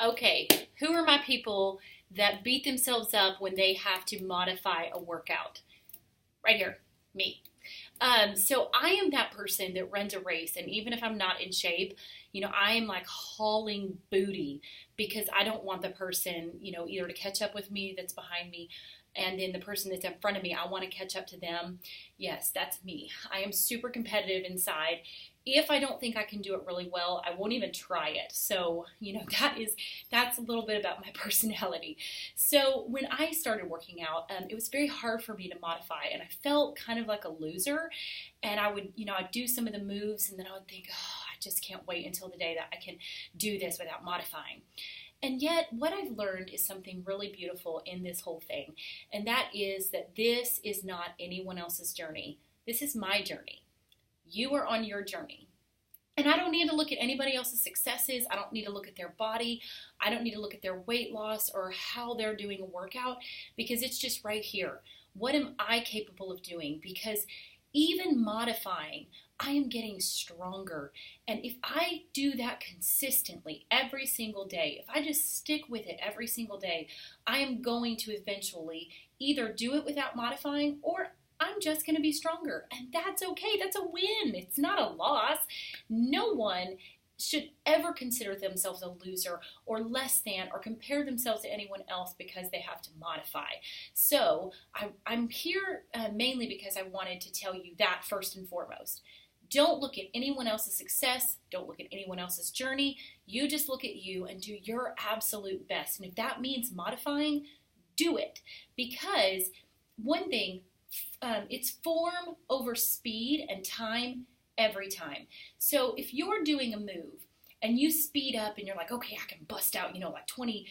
Okay, who are my people that beat themselves up when they have to modify a workout? Right here, me. So I am that person that runs a race, and even if I'm not in shape, I am like hauling booty because I don't want the person, either to catch up with me that's behind me, and then the person that's in front of me, I want to catch up to them. Yes, that's me. I am super competitive inside. If I don't think I can do it really well, I won't even try it. So, that's a little bit about my personality. So when I started working out, it was very hard for me to modify, and I felt kind of like a loser. And I would, I'd do some of the moves, and then I would think, oh, I just can't wait until the day that I can do this without modifying. And yet, what I've learned is something really beautiful in this whole thing, and that is that this is not anyone else's journey. This is my journey. You are on your journey. And I don't need to look at anybody else's successes. I don't need to look at their body. I don't need to look at their weight loss or how they're doing a workout, because it's just right here. What am I capable of doing? Because even modifying, I am getting stronger. And if I do that consistently every single day, if I just stick with it every single day, I am going to eventually either do it without modifying, or I'm just going to be stronger. And that's okay. That's a win. It's not a loss. No one should ever consider themselves a loser or less than or compare themselves to anyone else because they have to modify. So I'm here mainly because I wanted to tell you that first and foremost. Don't look at anyone else's success. Don't look at anyone else's journey. You just look at you and do your absolute best. And if that means modifying, do it. Because one thing, it's form over speed and time every time. So if you're doing a move and you speed up and you're like, okay, I can bust out, like 20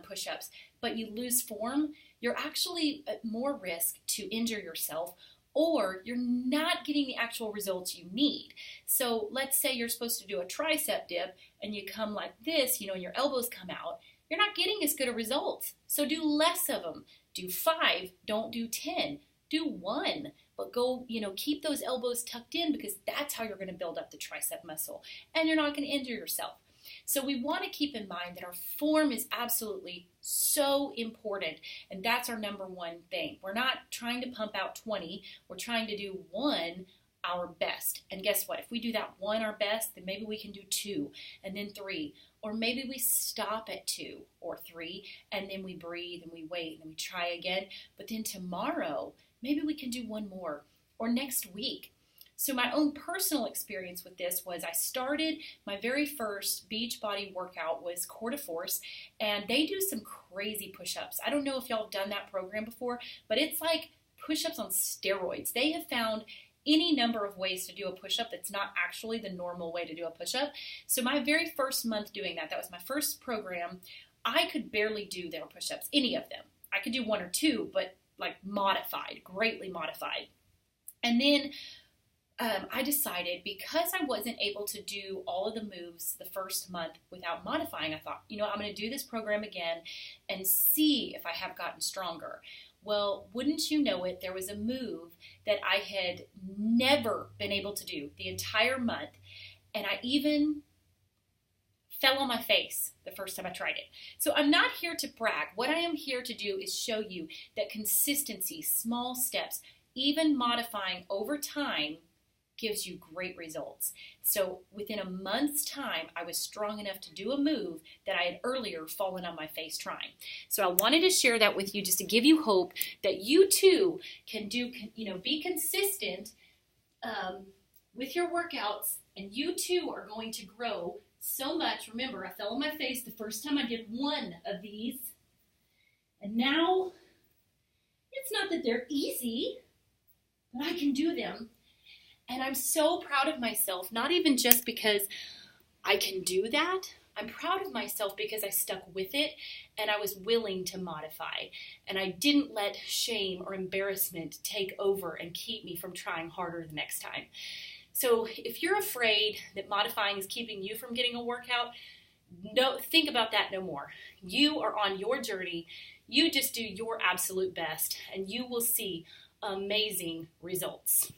push-ups, but you lose form, you're actually at more risk to injure yourself, or you're not getting the actual results you need. So let's say you're supposed to do a tricep dip and you come like this, and your elbows come out. You're not getting as good a result. So do less of them. Do 5, don't do 10. Do 1, but go, keep those elbows tucked in, because that's how you're going to build up the tricep muscle, and you're not going to injure yourself. So we want to keep in mind that our form is absolutely so important, and that's our number one thing. We're not trying to pump out 20, we're trying to do 1 our best. And guess what? If we do that 1 our best, then maybe we can do 2, and then 3. Or maybe we stop at 2 or 3, and then we breathe and we wait and then we try again. But then tomorrow, maybe we can do 1 more, or next week. So my own personal experience with this was I started my very first Beachbody workout was Core de Force, and they do some crazy push-ups. I don't know if y'all have done that program before, but it's like push-ups on steroids. They have found any number of ways to do a push-up that's not actually the normal way to do a push-up. So my very first month doing that was my first program, I could barely do their push-ups, any of them. I could do 1 or 2, but like modified, greatly modified. And then I decided, because I wasn't able to do all of the moves the first month without modifying, I thought, I'm going to do this program again and see if I have gotten stronger. Well, wouldn't you know it, there was a move that I had never been able to do the entire month, and I even fell on my face the first time I tried it. So I'm not here to brag. What I am here to do is show you that consistency, small steps, even modifying over time gives you great results. So within a month's time, I was strong enough to do a move that I had earlier fallen on my face trying. So I wanted to share that with you just to give you hope that you too can do, be consistent with your workouts, and you too are going to grow so much. Remember, I fell on my face the first time I did 1 of these, and now it's not that they're easy, but I can do them. And I'm so proud of myself, not even just because I can do that. I'm proud of myself because I stuck with it and I was willing to modify. And I didn't let shame or embarrassment take over and keep me from trying harder the next time. So if you're afraid that modifying is keeping you from getting a workout, think about that no more. You are on your journey. You just do your absolute best, and you will see amazing results.